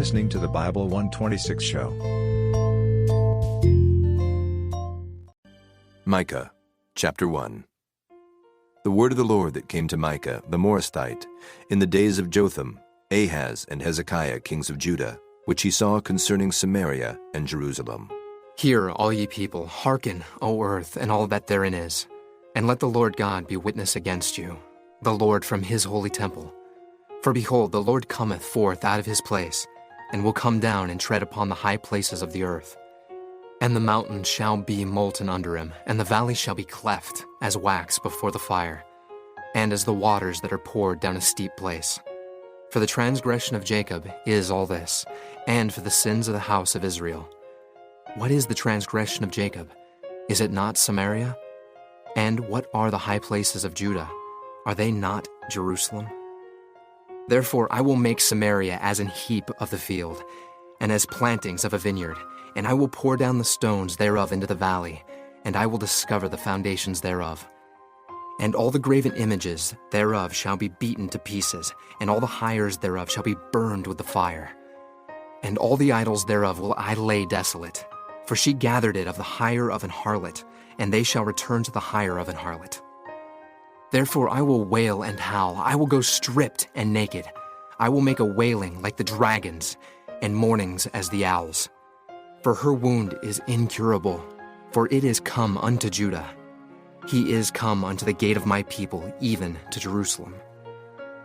listening to the Bible 126 show. Micah, chapter 1. The word of the Lord that came to Micah, the Morasthite, in the days of Jotham, Ahaz, and Hezekiah, kings of Judah, which he saw concerning Samaria and Jerusalem. Hear, all ye people, hearken, O earth, and all that therein is, and let the Lord God be witness against you, the Lord from his holy temple. For behold, the Lord cometh forth out of his place, and will come down and tread upon the high places of the earth. And the mountains shall be molten under him, and the valleys shall be cleft as wax before the fire, and as the waters that are poured down a steep place. For the transgression of Jacob is all this, and for the sins of the house of Israel. What is the transgression of Jacob? Is it not Samaria? And what are the high places of Judah? Are they not Jerusalem? Therefore I will make Samaria as an heap of the field, and as plantings of a vineyard, and I will pour down the stones thereof into the valley, and I will discover the foundations thereof. And all the graven images thereof shall be beaten to pieces, and all the hires thereof shall be burned with the fire. And all the idols thereof will I lay desolate, for she gathered it of the hire of an harlot, and they shall return to the hire of an harlot. Therefore I will wail and howl, I will go stripped and naked. I will make a wailing like the dragons, and mournings as the owls. For her wound is incurable, for it is come unto Judah. He is come unto the gate of my people, even to Jerusalem.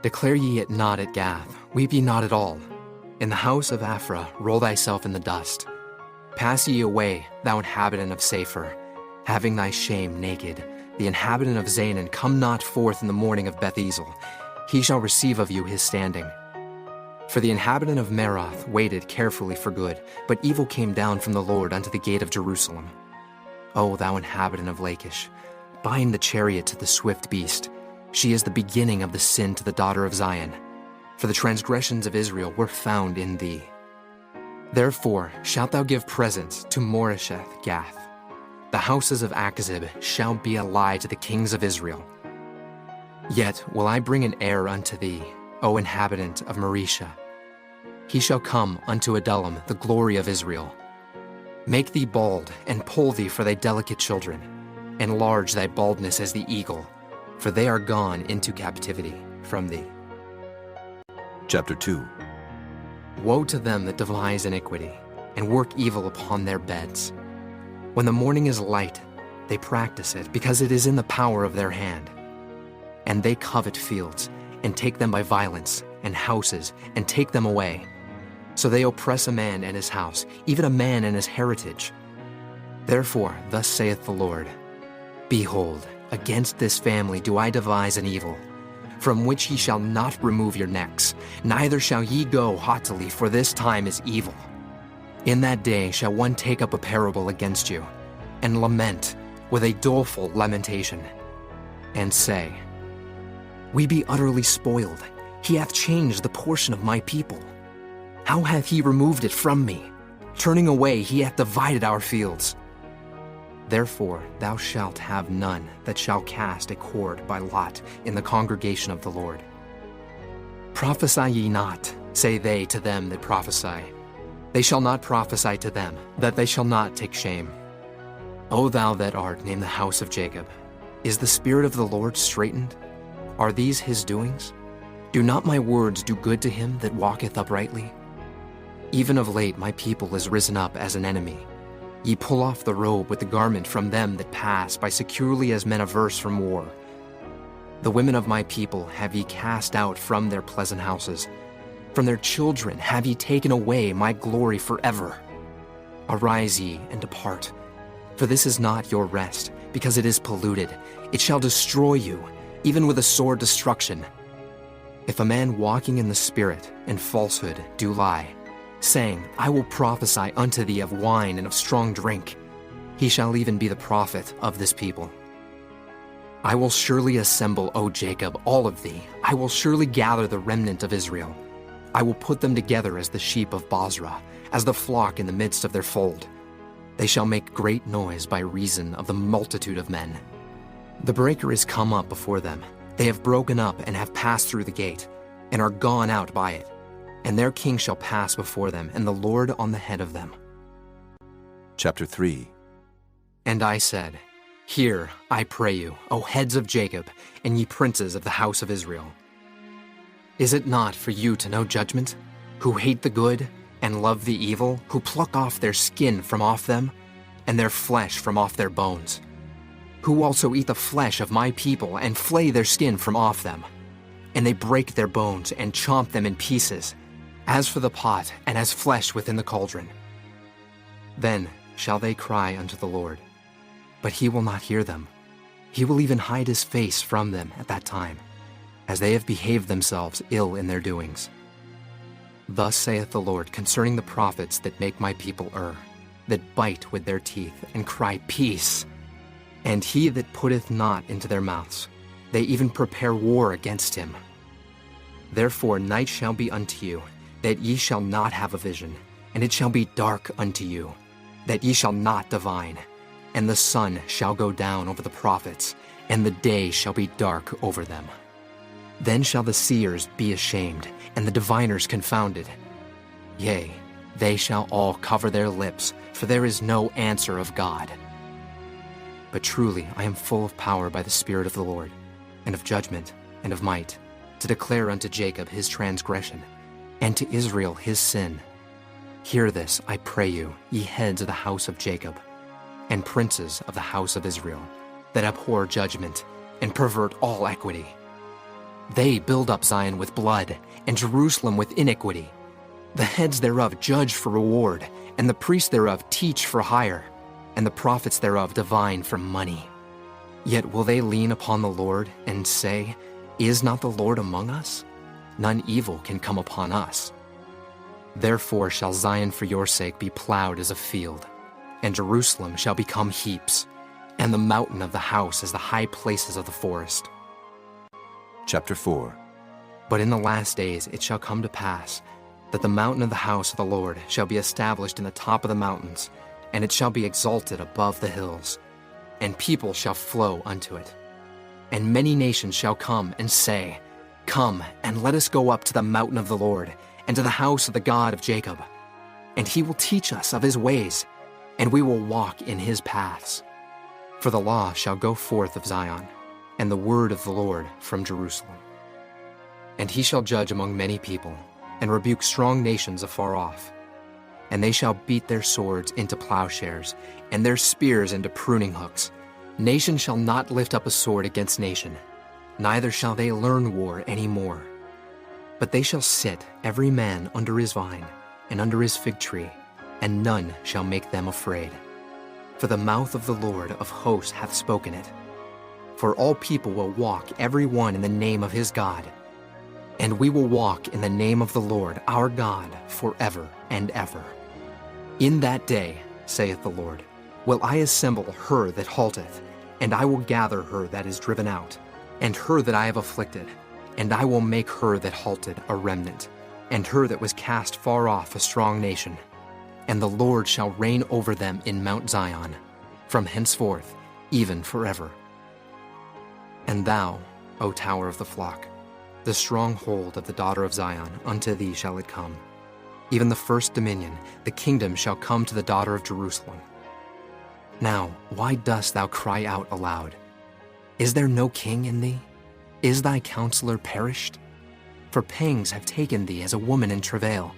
Declare ye it not at Gath, weep ye not at all. In the house of Aphrah roll thyself in the dust. Pass ye away, thou inhabitant of Sapher, having thy shame naked. The inhabitant of Zanan, come not forth in the morning of Beth-ezel. He shall receive of you his standing. For the inhabitant of Meroth waited carefully for good, but evil came down from the Lord unto the gate of Jerusalem. O thou inhabitant of Lachish, bind the chariot to the swift beast. She is the beginning of the sin to the daughter of Zion. For the transgressions of Israel were found in thee. Therefore shalt thou give presents to Moresheth Gath. The houses of Achzib shall be a lie to the kings of Israel. Yet will I bring an heir unto thee, O inhabitant of Mareshah. He shall come unto Adullam, the glory of Israel. Make thee bald, and poll thee for thy delicate children. Enlarge thy baldness as the eagle, for they are gone into captivity from thee. Chapter 2. Woe to them that devise iniquity, and work evil upon their beds. When the morning is light, they practice it, because it is in the power of their hand. And they covet fields, and take them by violence, and houses, and take them away. So they oppress a man and his house, even a man and his heritage. Therefore, thus saith the Lord, Behold, against this family do I devise an evil, from which ye shall not remove your necks, neither shall ye go haughtily, for this time is evil. In that day shall one take up a parable against you, and lament with a doleful lamentation, and say, We be utterly spoiled, he hath changed the portion of my people. How hath he removed it from me? Turning away, he hath divided our fields. Therefore thou shalt have none that shall cast a cord by lot in the congregation of the Lord. Prophesy ye not, say they to them that prophesy. They shall not prophesy to them, that they shall not take shame. O thou that art named the house of Jacob, is the spirit of the Lord straitened? Are these his doings? Do not my words do good to him that walketh uprightly? Even of late my people is risen up as an enemy. Ye pull off the robe with the garment from them that pass by securely as men averse from war. The women of my people have ye cast out from their pleasant houses. From their children have ye taken away my glory forever. Arise ye and depart, for this is not your rest, because it is polluted. It shall destroy you, even with a sore destruction. If a man walking in the Spirit and falsehood do lie, saying, I will prophesy unto thee of wine and of strong drink, he shall even be the prophet of this people. I will surely assemble, O Jacob, all of thee. I will surely gather the remnant of Israel. I will put them together as the sheep of Bozrah, as the flock in the midst of their fold. They shall make great noise by reason of the multitude of men. The breaker is come up before them. They have broken up and have passed through the gate, and are gone out by it. And their king shall pass before them, and the Lord on the head of them. Chapter 3. And I said, Hear, I pray you, O heads of Jacob, and ye princes of the house of Israel. Is it not for you to know judgment, who hate the good and love the evil, who pluck off their skin from off them, and their flesh from off their bones, who also eat the flesh of my people and flay their skin from off them, and they break their bones and chomp them in pieces, as for the pot and as flesh within the cauldron? Then shall they cry unto the Lord, but he will not hear them. He will even hide his face from them at that time, as they have behaved themselves ill in their doings. Thus saith the Lord concerning the prophets that make my people err, that bite with their teeth and cry, Peace! And he that putteth not into their mouths, they even prepare war against him. Therefore night shall be unto you, that ye shall not have a vision, and it shall be dark unto you, that ye shall not divine. And the sun shall go down over the prophets, and the day shall be dark over them. Then shall the seers be ashamed, and the diviners confounded. Yea, they shall all cover their lips, for there is no answer of God. But truly I am full of power by the Spirit of the Lord, and of judgment, and of might, to declare unto Jacob his transgression, and to Israel his sin. Hear this, I pray you, ye heads of the house of Jacob, and princes of the house of Israel, that abhor judgment, and pervert all equity. They build up Zion with blood, and Jerusalem with iniquity. The heads thereof judge for reward, and the priests thereof teach for hire, and the prophets thereof divine for money. Yet will they lean upon the Lord, and say, Is not the Lord among us? None evil can come upon us. Therefore shall Zion for your sake be plowed as a field, and Jerusalem shall become heaps, and the mountain of the house as the high places of the forest. Chapter 4. But in the last days it shall come to pass, that the mountain of the house of the Lord shall be established in the top of the mountains, and it shall be exalted above the hills, and people shall flow unto it. And many nations shall come and say, Come, and let us go up to the mountain of the Lord, and to the house of the God of Jacob. And he will teach us of his ways, and we will walk in his paths. For the law shall go forth of Zion, and the word of the Lord from Jerusalem. And he shall judge among many people, and rebuke strong nations afar off. And they shall beat their swords into plowshares, and their spears into pruning hooks. Nation shall not lift up a sword against nation, neither shall they learn war any more. But they shall sit every man under his vine, and under his fig tree, and none shall make them afraid. For the mouth of the Lord of hosts hath spoken it. For all people will walk every one in the name of his God. And we will walk in the name of the Lord our God forever and ever. In that day, saith the Lord, will I assemble her that halteth, and I will gather her that is driven out, and her that I have afflicted, and I will make her that halted a remnant, and her that was cast far off a strong nation. And the Lord shall reign over them in Mount Zion, from henceforth, even forever. And thou, O tower of the flock, the stronghold of the daughter of Zion, unto thee shall it come. Even the first dominion, the kingdom shall come to the daughter of Jerusalem. Now, why dost thou cry out aloud? Is there no king in thee? Is thy counselor perished? For pangs have taken thee as a woman in travail.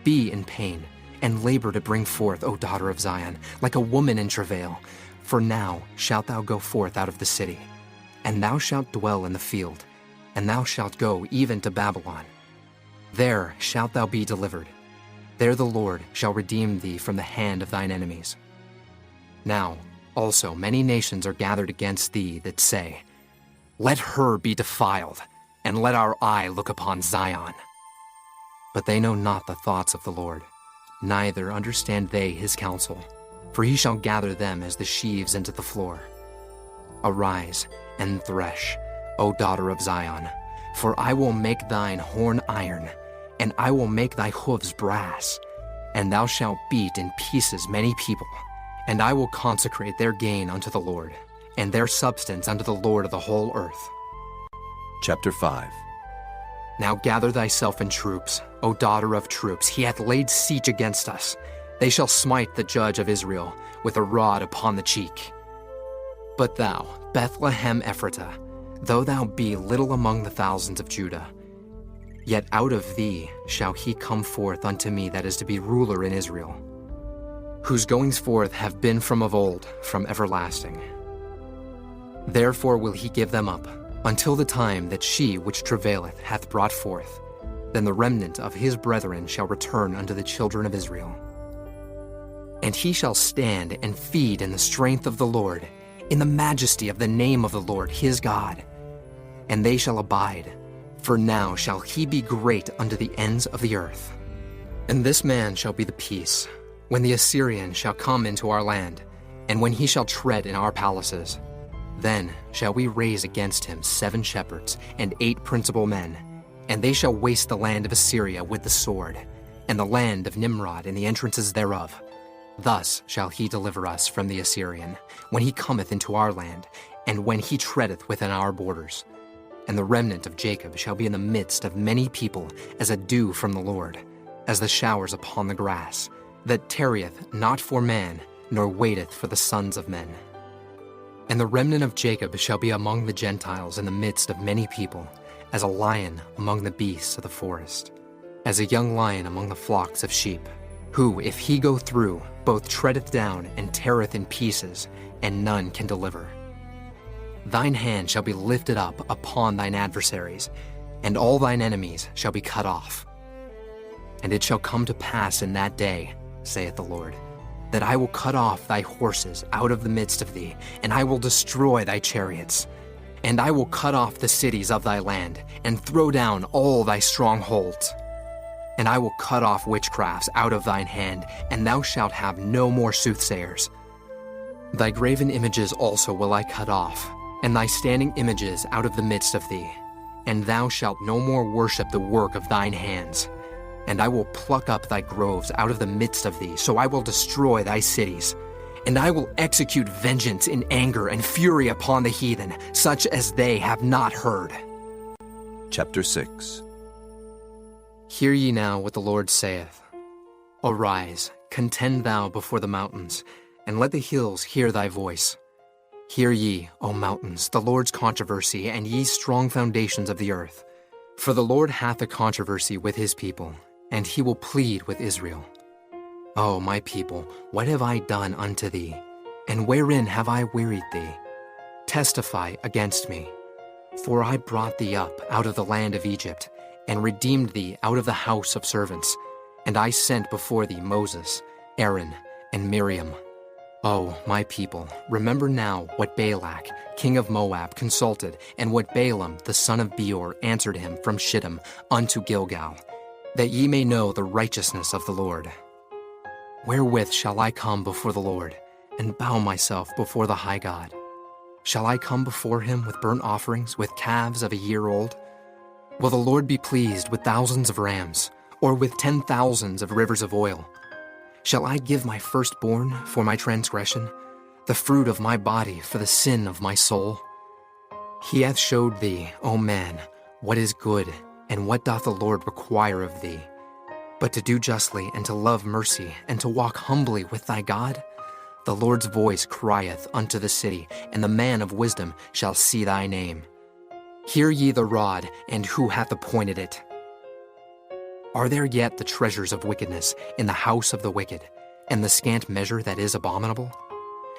Be in pain, and labor to bring forth, O daughter of Zion, like a woman in travail. For now shalt thou go forth out of the city, and thou shalt dwell in the field, and thou shalt go even to Babylon. There shalt thou be delivered. There the Lord shall redeem thee from the hand of thine enemies. Now also many nations are gathered against thee that say, Let her be defiled, and let our eye look upon Zion. But they know not the thoughts of the Lord, neither understand they his counsel, for he shall gather them as the sheaves into the floor. Arise and thresh, O daughter of Zion, for I will make thine horn iron, and I will make thy hoofs brass, and thou shalt beat in pieces many people, and I will consecrate their gain unto the Lord, and their substance unto the Lord of the whole earth. Chapter 5. Now gather thyself in troops, O daughter of troops. He hath laid siege against us. They shall smite the judge of Israel with a rod upon the cheek. But thou, Bethlehem Ephratah, though thou be little among the thousands of Judah, yet out of thee shall he come forth unto me that is to be ruler in Israel, whose goings forth have been from of old, from everlasting. Therefore will he give them up, until the time that she which travaileth hath brought forth. Then the remnant of his brethren shall return unto the children of Israel. And he shall stand and feed in the strength of the Lord, in the majesty of the name of the Lord his God. And they shall abide, for now shall he be great unto the ends of the earth. And this man shall be the peace, when the Assyrian shall come into our land, and when he shall tread in our palaces. Then shall we raise against him 7 shepherds and 8 principal men, and they shall waste the land of Assyria with the sword, and the land of Nimrod and the entrances thereof. Thus shall he deliver us from the Assyrian, when he cometh into our land, and when he treadeth within our borders. And the remnant of Jacob shall be in the midst of many people, as a dew from the Lord, as the showers upon the grass, that tarrieth not for man, nor waiteth for the sons of men. And the remnant of Jacob shall be among the Gentiles in the midst of many people, as a lion among the beasts of the forest, as a young lion among the flocks of sheep, who, if he go through, both treadeth down and teareth in pieces, and none can deliver. Thine hand shall be lifted up upon thine adversaries, and all thine enemies shall be cut off. And it shall come to pass in that day, saith the Lord, that I will cut off thy horses out of the midst of thee, and I will destroy thy chariots. And I will cut off the cities of thy land, and throw down all thy strongholds. And I will cut off witchcrafts out of thine hand, and thou shalt have no more soothsayers. Thy graven images also will I cut off, and thy standing images out of the midst of thee. And thou shalt no more worship the work of thine hands. And I will pluck up thy groves out of the midst of thee, so I will destroy thy cities. And I will execute vengeance in anger and fury upon the heathen, such as they have not heard. Chapter 6. Hear ye now what the Lord saith. Arise, contend thou before the mountains, and let the hills hear thy voice. Hear ye, O mountains, the Lord's controversy, and ye strong foundations of the earth. For the Lord hath a controversy with his people, and he will plead with Israel. O my people, what have I done unto thee? And wherein have I wearied thee? Testify against me. For I brought thee up out of the land of Egypt, and redeemed thee out of the house of servants. And I sent before thee Moses, Aaron, and Miriam. O my people, remember now what Balak, king of Moab, consulted, and what Balaam, the son of Beor, answered him from Shittim unto Gilgal, that ye may know the righteousness of the Lord. Wherewith shall I come before the Lord, and bow myself before the high God? Shall I come before him with burnt offerings, with calves of a year old? Will the Lord be pleased with thousands of rams, or with 10,000s of rivers of oil? Shall I give my firstborn for my transgression, the fruit of my body for the sin of my soul? He hath showed thee, O man, what is good, and what doth the Lord require of thee, but to do justly, and to love mercy, and to walk humbly with thy God? The Lord's voice crieth unto the city, and the man of wisdom shall see thy name. Hear ye the rod, and who hath appointed it? Are there yet the treasures of wickedness in the house of the wicked, and the scant measure that is abominable?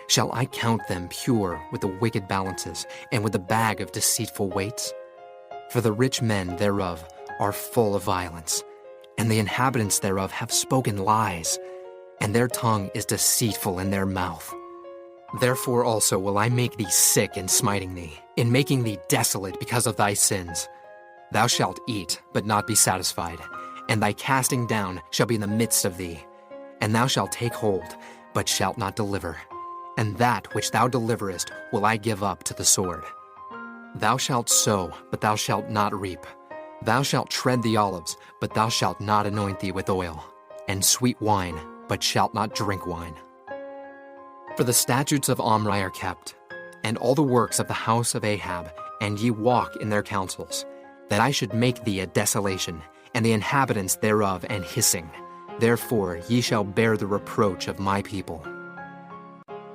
Shall I count them pure with the wicked balances, and with the bag of deceitful weights? For the rich men thereof are full of violence, and the inhabitants thereof have spoken lies, and their tongue is deceitful in their mouth. Therefore also will I make thee sick in smiting thee, in making thee desolate because of thy sins. Thou shalt eat, but not be satisfied, and thy casting down shall be in the midst of thee. And thou shalt take hold, but shalt not deliver. And that which thou deliverest will I give up to the sword. Thou shalt sow, but thou shalt not reap. Thou shalt tread the olives, but thou shalt not anoint thee with oil, and sweet wine, but shalt not drink wine. For the statutes of Omri are kept, and all the works of the house of Ahab, and ye walk in their counsels. that I should make thee a desolation, and the inhabitants thereof an hissing. Therefore ye shall bear the reproach of my people.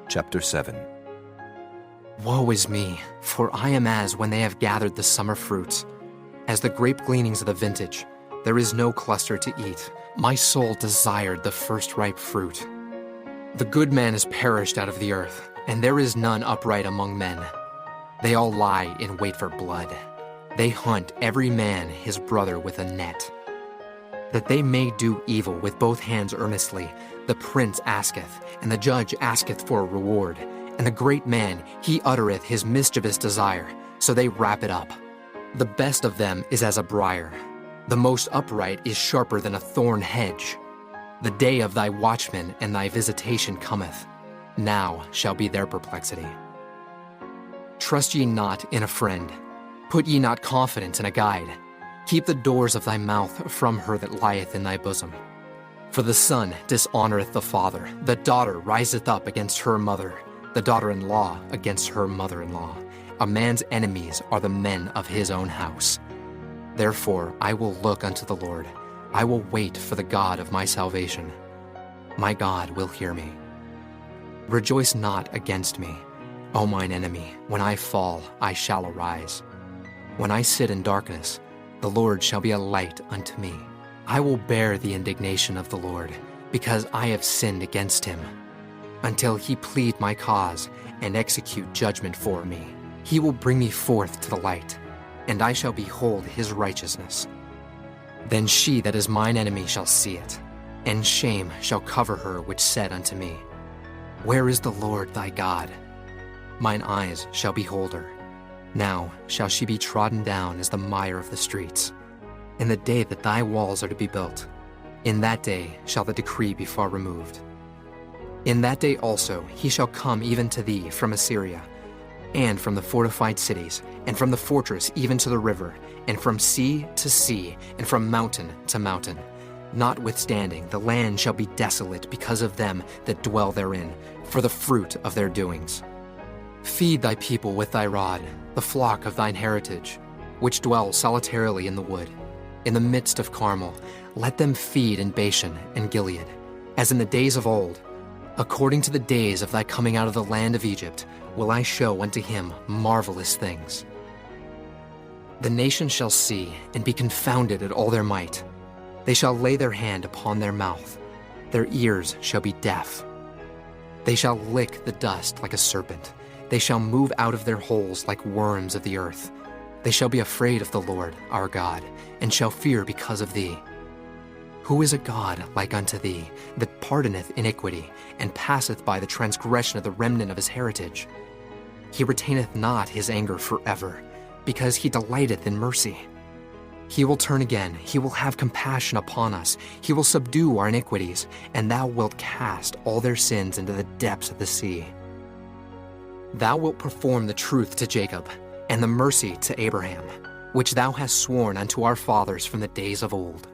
Chapter 7. Woe is me, for I am as when they have gathered the summer fruits. As the grape gleanings of the vintage, there is no cluster to eat. My soul desired the first ripe fruit. The good man is perished out of the earth, and there is none upright among men. They all lie in wait for blood. They hunt every man his brother with a net. That they may do evil with both hands earnestly, the prince asketh, and the judge asketh for a reward. And the great man, he uttereth his mischievous desire, so they wrap it up. The best of them is as a briar. The most upright is sharper than a thorn hedge. The day of thy watchman and thy visitation cometh. Now shall be their perplexity. Trust ye not in a friend. Put ye not confidence in a guide. Keep the doors of thy mouth from her that lieth in thy bosom. For the son dishonoureth the father, the daughter riseth up against her mother, the daughter-in-law against her mother-in-law. A man's enemies are the men of his own house. Therefore I will look unto the Lord. I will wait for the God of my salvation. My God will hear me. Rejoice not against me, O mine enemy. When I fall, I shall arise. When I sit in darkness, the Lord shall be a light unto me. I will bear the indignation of the Lord, because I have sinned against him. Until he plead my cause and execute judgment for me, he will bring me forth to the light, and I shall behold his righteousness. Then she that is mine enemy shall see it, and shame shall cover her which said unto me, Where is the Lord thy God? Mine eyes shall behold her. Now shall she be trodden down as the mire of the streets. In the day that thy walls are to be built, in that day shall the decree be far removed. In that day also he shall come even to thee from Assyria, and from the fortified cities, and from the fortress even to the river, and from sea to sea, and from mountain to mountain. Notwithstanding, the land shall be desolate because of them that dwell therein, for the fruit of their doings. Feed thy people with thy rod, the flock of thine heritage, which dwell solitarily in the wood. In the midst of Carmel, let them feed in Bashan and Gilead, as in the days of old. According to the days of thy coming out of the land of Egypt, will I show unto him marvelous things. The nations shall see and be confounded at all their might. They shall lay their hand upon their mouth. Their ears shall be deaf. They shall lick the dust like a serpent. They shall move out of their holes like worms of the earth. They shall be afraid of the Lord our God, and shall fear because of thee. Who is a God like unto thee, that pardoneth iniquity, and passeth by the transgression of the remnant of his heritage? He retaineth not his anger forever, because he delighteth in mercy. He will turn again, he will have compassion upon us, he will subdue our iniquities, and thou wilt cast all their sins into the depths of the sea. Thou wilt perform the truth to Jacob, and the mercy to Abraham, which thou hast sworn unto our fathers from the days of old.